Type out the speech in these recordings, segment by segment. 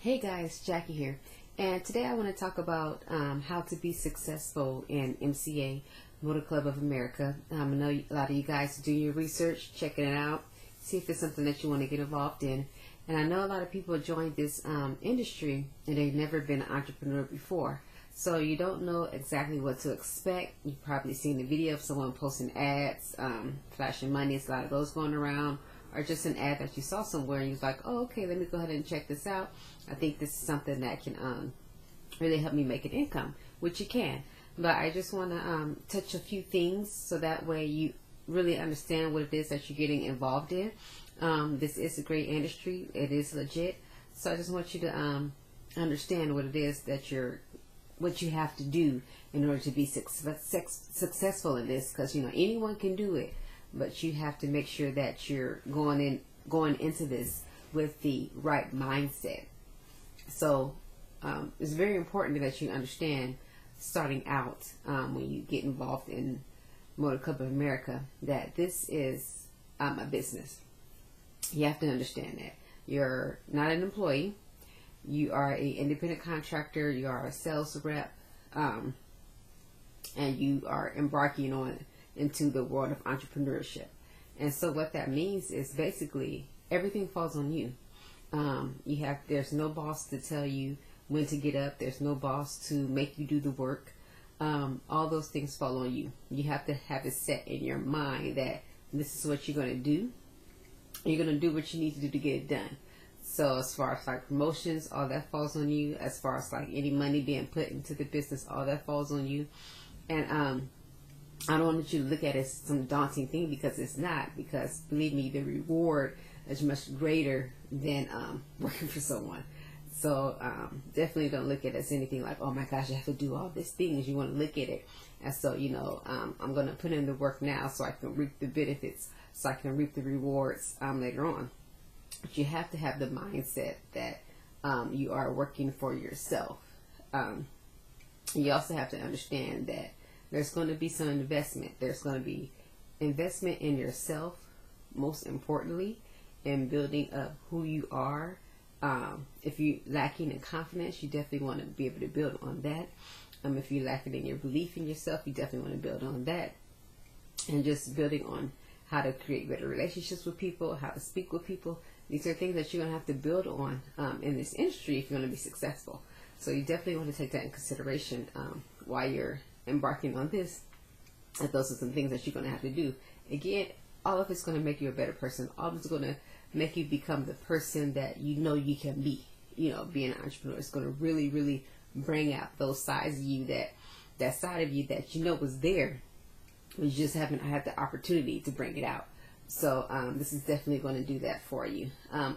Hey guys, Jackie here, and today I want to talk about how to be successful in MCA, Motor Club of America. I know a lot of you guys do your research, checking it out, see if it's something that you want to get involved in. And I know a lot of people joined this industry and they've never been an entrepreneur before. So you don't know exactly what to expect. You've probably seen the video of someone posting ads, flashing money. It's a lot of those going around. Or just an ad that you saw somewhere and you're like, oh, okay, let me go ahead and check this out. I think this is something that can really help me make an income, which you can. But I just want to touch a few things so that way you really understand what it is that you're getting involved in. This is a great industry. It is legit. So I just want you to understand what it is that what you have to do in order to be successful in this, because anyone can do it. But you have to make sure that you're going into this with the right mindset. So it's very important that you understand starting out when you get involved in Motor Club of America that this is a business. You have to understand that. You're not an employee. You are an independent contractor. You are a sales rep. And you are embarking into the world of entrepreneurship. And so what that means is basically everything falls on you. There's no boss to tell you when to get up. There's no boss to make you do the work. All those things fall on you. You have to have it set in your mind that this is what you're going to do. You're going to do what you need to do to get it done. So as far as like promotions, all that falls on you. As far as like any money being put into the business, all that falls on you. And I don't want you to look at it as some daunting thing, because it's not. Because believe me, the reward is much greater than working for someone. So definitely don't look at it as anything like, oh my gosh, I have to do all these things. You want to look at it as so, I'm going to put in the work now so I can reap the benefits, so I can reap the rewards later on. But you have to have the mindset that you are working for yourself. You also have to understand that there's going to be some investment. There's going to be investment in yourself, most importantly, in building up who you are. If you're lacking in confidence, you definitely want to be able to build on that. If you're lacking in your belief in yourself, you definitely want to build on that. And just building on how to create better relationships with people, how to speak with people. These are things that you're going to have to build on in this industry if you want to be successful. So you definitely want to take that in consideration while you're embarking on this. And those are some things that you're going to have to do. Again, all of it's going to make you a better person. All of it's going to make you become the person that you can be. Being an entrepreneur is going to really, really bring out those sides of you, that side of you that was there. You just haven't had the opportunity to bring it out. So this is definitely going to do that for you.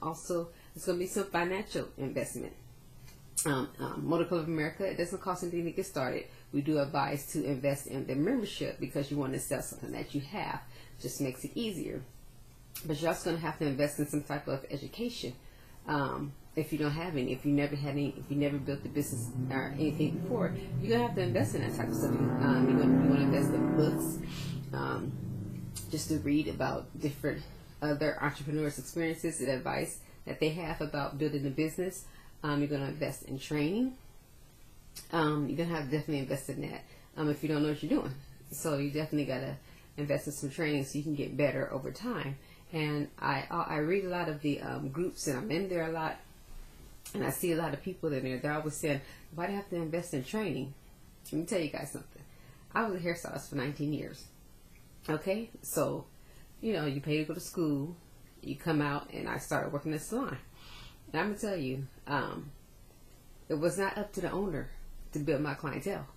Also, it's going to be some financial investment. Motor Club of America, it doesn't cost anything to get started. We do advise to invest in the membership because you want to sell something that you have. Just makes it easier. But you're also going to have to invest in some type of education. If you don't have any, if you never built the business or anything before, you're going to have to invest in that type of stuff. You want to invest in books, just to read about different other entrepreneurs' experiences and advice that they have about building a business. You're going to invest in training. You're going to have to definitely invest in that if you don't know what you're doing. So you definitely got to invest in some training so you can get better over time. And I read a lot of the groups, and I'm in there a lot, and I see a lot of people in there. They're always saying, why do you have to invest in training? Let me tell you guys something. I was a hairstylist for 19 years. Okay? So, you pay to go to school, you come out, and I started working in the salon. And I'm going to tell you, it was not up to the owner to build my clientele.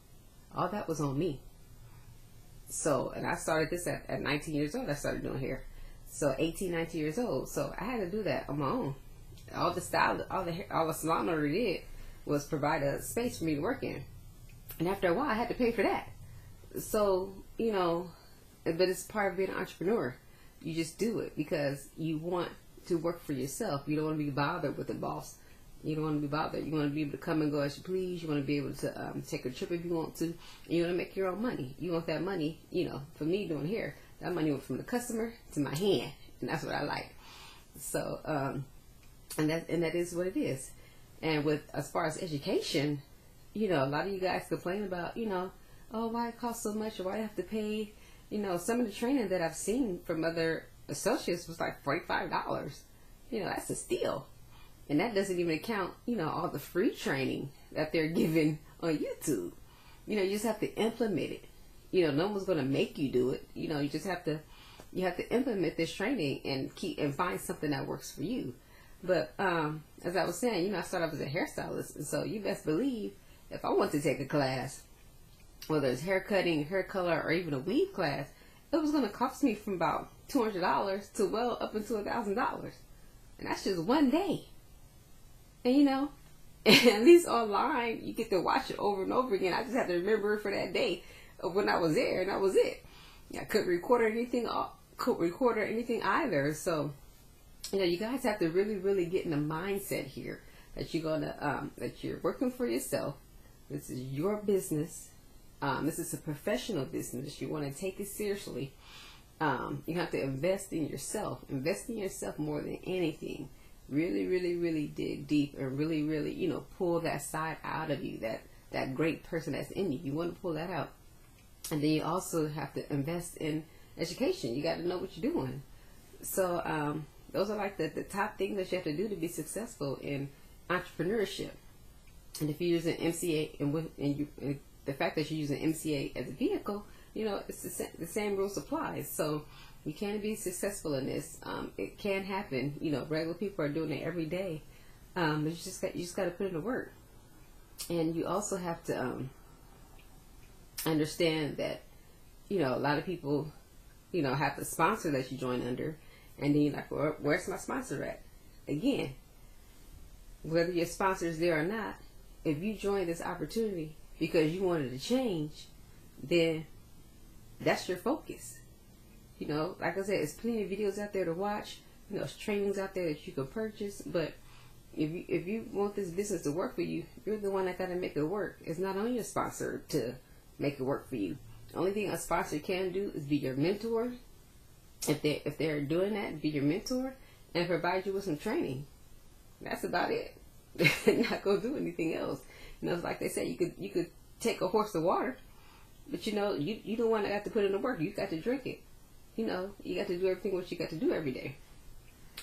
All that was on me. So, and I started this at 19 years old. I started doing hair. So 18, 19 years old. So I had to do that on my own. All the salon owner did was provide a space for me to work in. And after a while, I had to pay for that. So, but it's part of being an entrepreneur. You just do it because you want to work for yourself. You don't want to be bothered with the boss. You don't want to be bothered. You want to be able to come and go as you please. You want to be able to take a trip if you want to. And you want to make your own money. You want that money, for me doing hair, that money went from the customer to my hand. And that's what I like. So, and that is what it is. And with as far as education, a lot of you guys complain about, oh, why it costs so much, or why I have to pay. Some of the training that I've seen from other associates was like $45. That's a steal. And that doesn't even count, all the free training that they're giving on YouTube. You just have to implement it. No one's going to make you do it. You just have to, implement this training and find something that works for you. But as I was saying, I started off as a hairstylist, and so you best believe if I want to take a class, whether it's hair cutting, hair color, or even a weave class, it was going to cost me from about $200 to well up into $1,000, and that's just one day. And and at least online you get to watch it over and over again. I just have to remember it for that day of when I was there, and that was it. I couldn't record anything either. So you guys have to really, really get in the mindset here that you're gonna that you're working for yourself. This is your business. This is a professional business. You want to take it seriously. You have to invest in yourself. Invest in yourself more than anything. Really, really, really dig deep and really, really, pull that side out of you, that great person that's in you. You want to pull that out. And then you also have to invest in education. You got to know what you're doing. So those are like the top things that you have to do to be successful in entrepreneurship. And if you're using MCA and the fact that you're using MCA as a vehicle, it's the same rules apply. So you can be successful in this. It can happen. Regular people are doing it every day. But you just got to put in the work. And you also have to understand that a lot of people have the sponsor that you join under, and then you're like, well, where's my sponsor at? Again, whether your sponsor is there or not, if you join this opportunity because you wanted to change, then that's your focus. Like I said, there's plenty of videos out there to watch. There's trainings out there that you can purchase. But if you want this business to work for you, you're the one that got to make it work. It's not on your sponsor to make it work for you. The only thing a sponsor can do is be your mentor. If they're doing that, be your mentor and provide you with some training. That's about it. They're not gonna do anything else. It's like they say, you could take a horse to water, but you the one that got to put in the work. You got to drink it. You got to do everything what you got to do every day.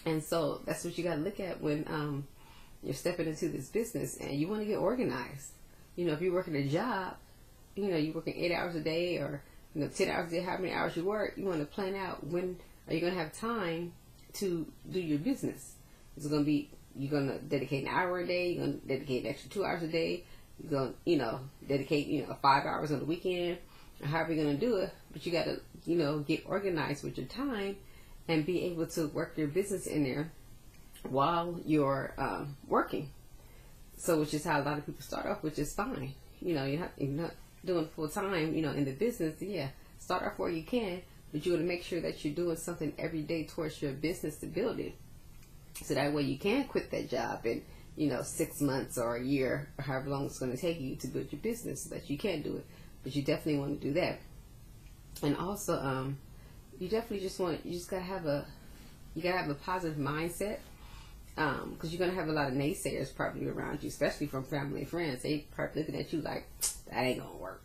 And so that's what you got to look at when you're stepping into this business, and you want to get organized. If you're working a job, you're working 8 hours a day or 10 hours a day, how many hours you work, you want to plan out when are you going to have time to do your business. It's going to be, you're going to dedicate an hour a day, you're going to dedicate an extra 2 hours a day, you're going to, dedicate, 5 hours on the weekend, or however you're going to do it. But you got to, get organized with your time and be able to work your business in there while you're working. So, which is how a lot of people start off, which is fine. You're not doing full time, in the business. Yeah, start off where you can, but you want to make sure that you're doing something every day towards your business to build it. So that way you can quit that job in, 6 months or a year or however long it's going to take you to build your business, so that you can do it. But you definitely want to do that. And also, you just gotta have a positive mindset. Because you're gonna have a lot of naysayers probably around you, especially from family and friends. They probably looking at you like, that ain't gonna work.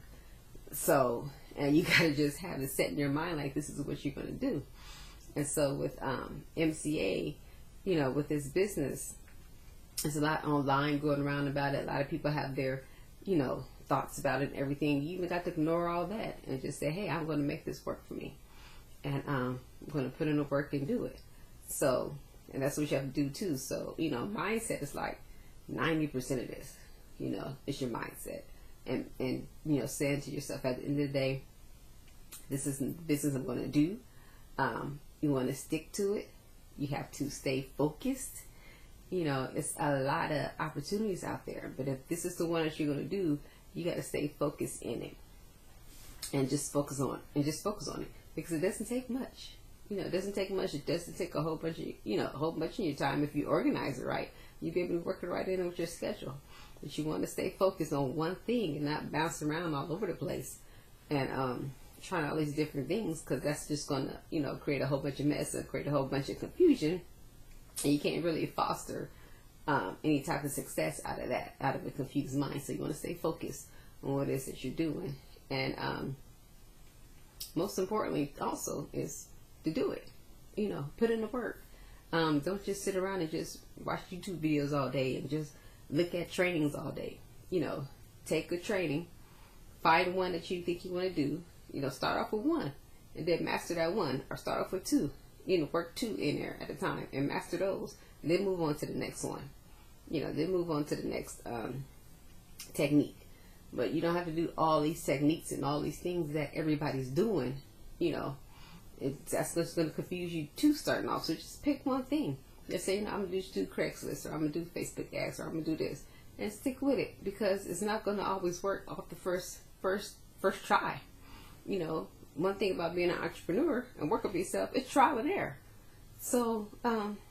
So, and you gotta just have it set in your mind like this is what you're gonna do. And so with MCA, with this business, there's a lot online going around about it. A lot of people have their, thoughts about it and everything. You even got to ignore all that and just say, hey, I'm gonna make this work for me, and I'm gonna put in the work and do it. So. And that's what you have to do too. So, mindset is like 90% of this, it's your mindset. And saying to yourself at the end of the day, this is the business I'm going to do. You want to stick to it. You have to stay focused. It's a lot of opportunities out there. But if this is the one that you're going to do, you got to stay focused in it. And just focus on it. Because it doesn't take much. It doesn't take much. It doesn't take a whole bunch of, a whole bunch of your time. If you organize it right, you'll be able to work it right in with your schedule. But you want to stay focused on one thing and not bounce around all over the place and trying all these different things, because that's just going to, create a whole bunch of mess or create a whole bunch of confusion. And you can't really foster any type of success out of that, out of a confused mind. So you want to stay focused on what it is that you're doing. And most importantly also is to do it. You know, put in the work. Don't just sit around and just watch YouTube videos all day and just look at trainings all day. You know, take a training, find one that you think you want to do. You know, start off with one and then master that one, or start off with two. You know, work two in there at a time and master those. And then move on to the next one. You know, then move on to the next technique. But you don't have to do all these techniques and all these things that everybody's doing. You know, that's just going to confuse you too starting off. So just pick one thing. Just say, you know, I'm going to just do Craigslist, or I'm going to do Facebook ads, or I'm going to do this. And stick with it, because it's not going to always work off the first try. You know, one thing about being an entrepreneur and working for yourself, it's trial and error. So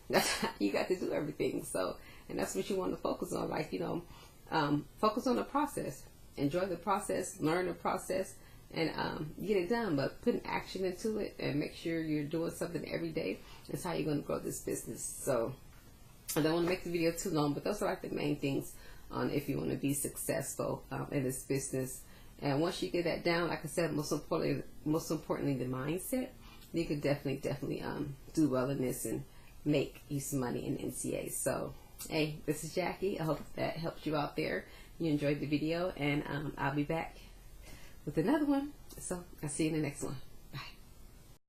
that's how you got to do everything. So, and that's what you want to focus on. Like, you know, focus on the process. Enjoy the process, learn the process, and get it done. But putting action into it and make sure you're doing something every day is how you're going to grow this business. So I don't want to make the video too long, but those are like the main things on if you want to be successful in this business. And once you get that down, like I said, most importantly the mindset, you could definitely do well in this and make you some money in MCA. So hey, this is Jackie. I hope that helped you out there. You enjoyed the video, and I'll be back with another one. So I'll see you in the next one.